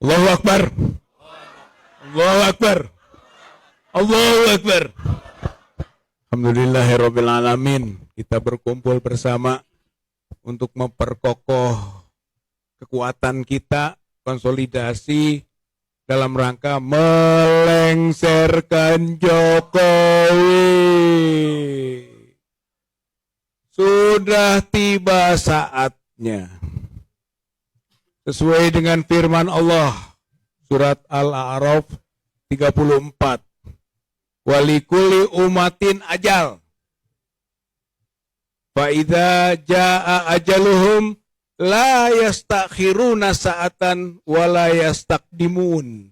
Allahu Akbar. Allahu Akbar. Allahu Akbar. Alhamdulillahirabbil alamin. Kita berkumpul bersama untuk memperkokoh kekuatan kita, konsolidasi dalam rangka melengsarkan Jokowi. Sudah tiba saatnya. Sesuai dengan firman Allah, surat Al-A'raf 34. Walikuli umatin ajal. Fa'idha ja'a ajaluhum la yastakhiruna sa'atan wa la yastaqdimun.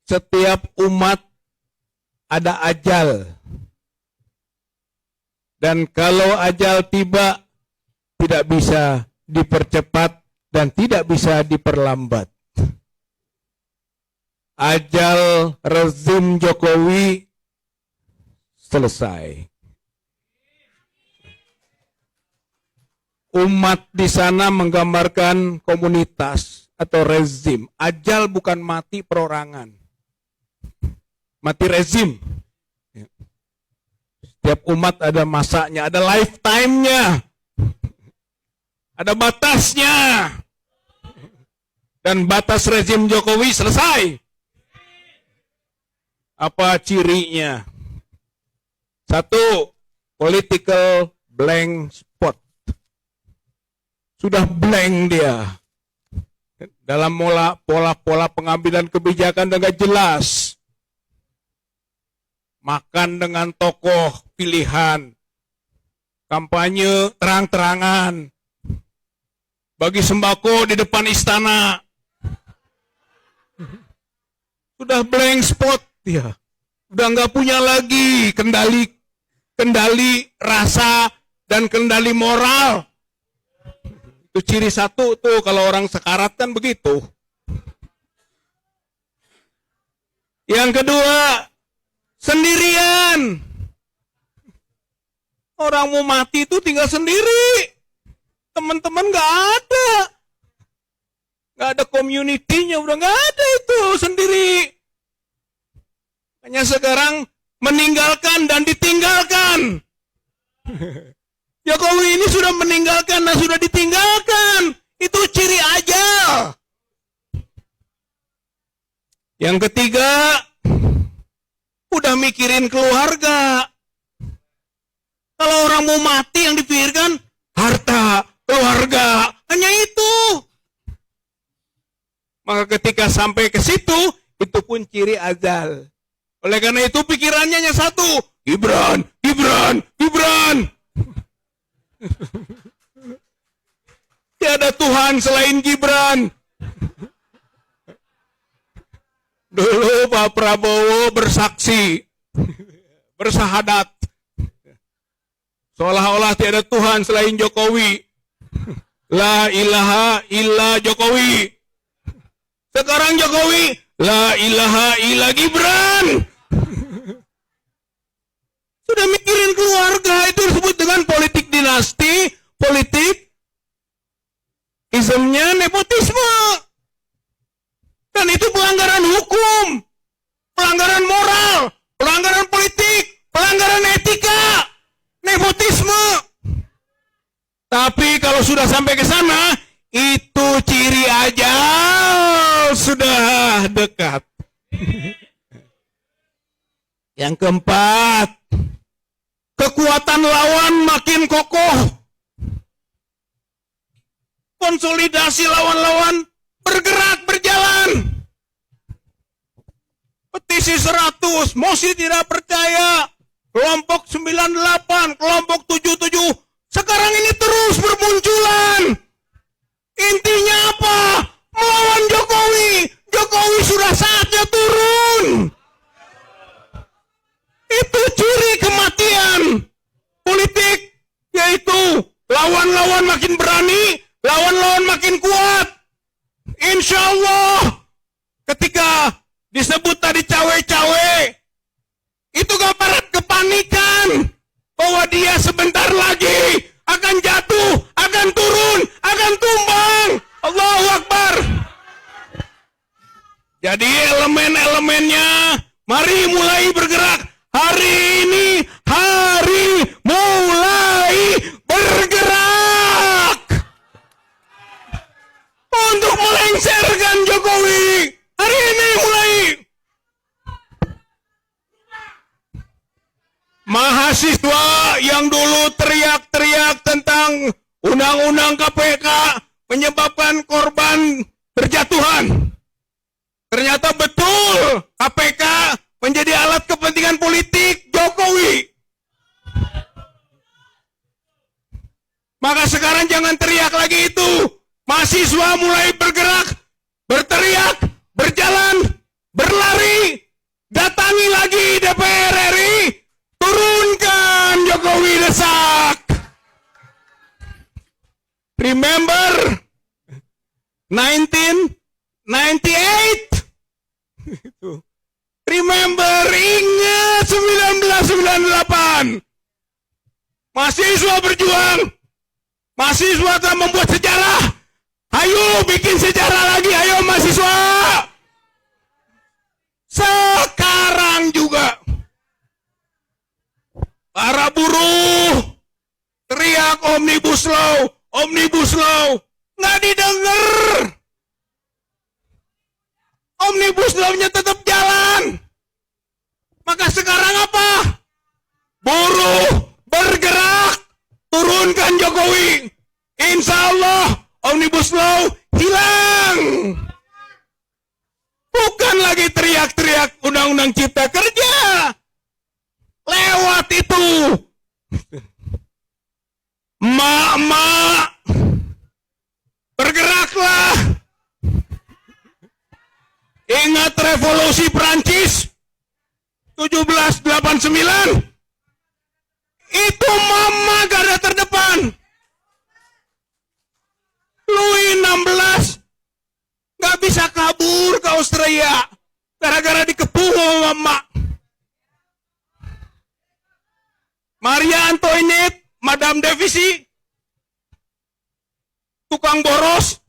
Setiap umat ada ajal. Dan kalau ajal tiba, tidak bisa dipercepat dan tidak bisa diperlambat. Ajal rezim Jokowi selesai. Umat di sana menggambarkan komunitas atau rezim. Ajal bukan mati perorangan. Mati rezim. Setiap umat ada masanya, ada lifetime-nya. Ada batasnya. Dan batas rezim Jokowi selesai. Apa cirinya? Satu, political blank spot. Sudah blank dia. Dalam pola pengambilan kebijakan dengan jelas. Makan dengan tokoh pilihan. Kampanye terang-terangan. Bagi sembako di depan istana. Sudah blank spot dia. Udah nggak punya lagi kendali rasa dan kendali moral. Itu ciri satu tuh kalau orang sekarat kan begitu. Yang kedua, sendirian. Orang mau mati itu tinggal sendiri. Teman-teman nggak ada. Nggak ada community-nya, udah nggak ada itu, sendiri. Hanya sekarang meninggalkan dan ditinggalkan. Jokowi ini sudah meninggalkan dan sudah ditinggalkan. Itu ciri ajal. Yang ketiga, udah mikirin keluarga. Kalau orang mau mati yang dipikirkan harta, keluarga, hanya itu. Maka ketika sampai ke situ, itu pun ciri ajal. Oleh karena itu pikirannya hanya satu, Gibran, Gibran, Gibran. Tiada Tuhan selain Gibran. Dulu Pak Prabowo bersaksi, bersahadat. Seolah-olah tiada Tuhan selain Jokowi. La ilaha illa Jokowi. Sekarang Jokowi, la ilaha illa Gibran. Sudah mikirin keluarga, itu disebut dengan politik dinasti, politik ismnya nepotisme. Dan itu pelanggaran hukum, pelanggaran moral, pelanggaran politik, pelanggaran etika, nepotisme. Tapi kalau sudah sampai ke sana, itu ciri ajal sudah dekat. Yang keempat, kekuatan lawan makin kokoh. Konsolidasi lawan-lawan bergerak, berjalan. Petisi 100, mosi tidak percaya, kelompok 98, kelompok 77. Sekarang ini terus bermunculan. Intinya apa? Melawan Jokowi. Jokowi sudah saatnya turun. Itu ciri kematian politik, yaitu lawan-lawan makin berani, lawan-lawan makin kuat. Insya Allah, ketika disebut tadi cawe-cawe, itu gambaran kepanikan bahwa dia sebentar lagi akan jatuh, akan turun, akan tumbang. Allahu Akbar. mulai bergerak. Hari ini hari mulai bergerak untuk melengsarkan Jokowi. Hari ini mulai. Mahasiswa yang dulu teriak-teriak tentang undang-undang KPK menyebabkan korban berjatuhan. Ternyata betul KPK menjadi alat kepentingan politik Jokowi. Maka sekarang jangan teriak lagi itu. Mahasiswa mulai bergerak, berteriak, berjalan, berlari, datangi lagi DPR RI, turunkan Jokowi desak. Remember 1998? Remember, ingat 1998. Mahasiswa berjuang. Mahasiswa telah membuat sejarah. Ayo bikin sejarah lagi, ayo mahasiswa. Sekarang juga para buruh teriak Omnibus Law, Omnibus Law. Nggak didengar. Omnibus Law-nya tetap jalan. Maka sekarang apa? Buruh bergerak, turunkan Jokowi. Insya Allah Omnibus Law hilang. Bukan lagi teriak-teriak Undang-Undang Cipta Kerja. Lewat itu. Mak-mak, bergeraklah. Ingat revolusi Prancis 1789? Itu mama garda terdepan. Louis XVI gak bisa kabur ke Australia gara-gara dikepung sama mama. Maria Antoinette, Madame Devisi, tukang boros,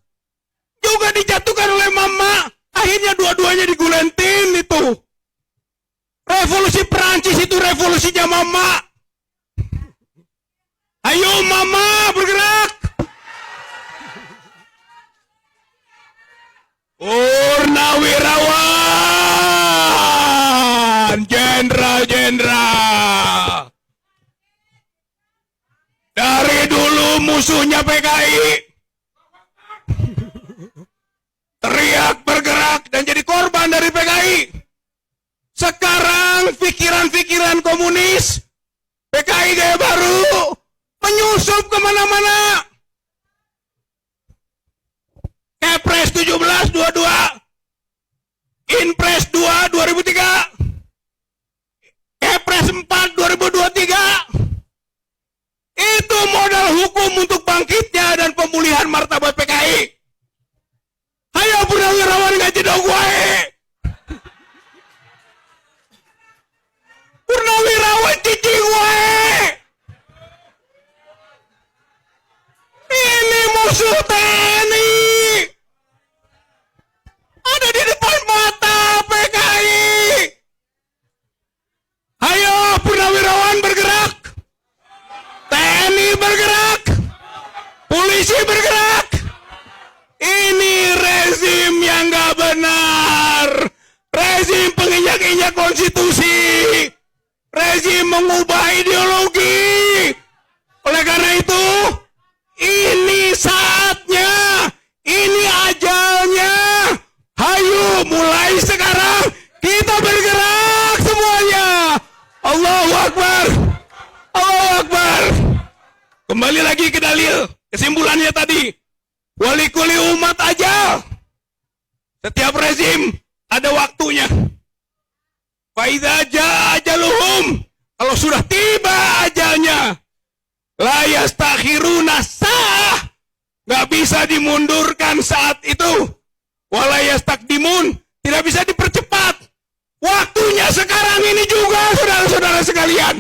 juga dijatuhkan oleh mama. Akhirnya dua-duanya digulentin itu. Revolusi Prancis itu revolusinya mama. Ayo mama bergerak. Purnawirawan, jenderal-jenderal. Dari dulu musuhnya PKI. Teriak, bergerak, dan jadi korban dari PKI. Sekarang pikiran-pikiran komunis, PKI gaya baru, menyusup kemana-mana. Kepres 1722, Inpres 2 2003, Kepres 4 2023. Itu modal hukum untuk bangkitnya dan pemulihan martabat PKI. Ayo purnawirawan gaji dong gue. Purnawirawan cici gue. Ini musuh TNI. Ada di depan mata PKI. Ayo purnawirawan bergerak. TNI bergerak. Polisi bergerak. Ini rezim yang gak benar. Rezim penginjak-injak konstitusi. Rezim mengubah ideologi. Oleh karena itu, ini saatnya. Ini ajalnya. Hayu mulai sekarang kita bergerak semuanya. Allahu Akbar. Allahu Akbar. Kembali lagi ke dalil. Kesimpulannya tadi. Wali-kuli umat ajal. Setiap rezim ada waktunya. Faidza jaa ajaluhum. Kalau sudah tiba ajalnya, la yastakhiruna sa'ah. Gak bisa dimundurkan saat itu. Wala yastakdimun. Tidak bisa dipercepat. Waktunya sekarang ini juga, saudara-saudara sekalian.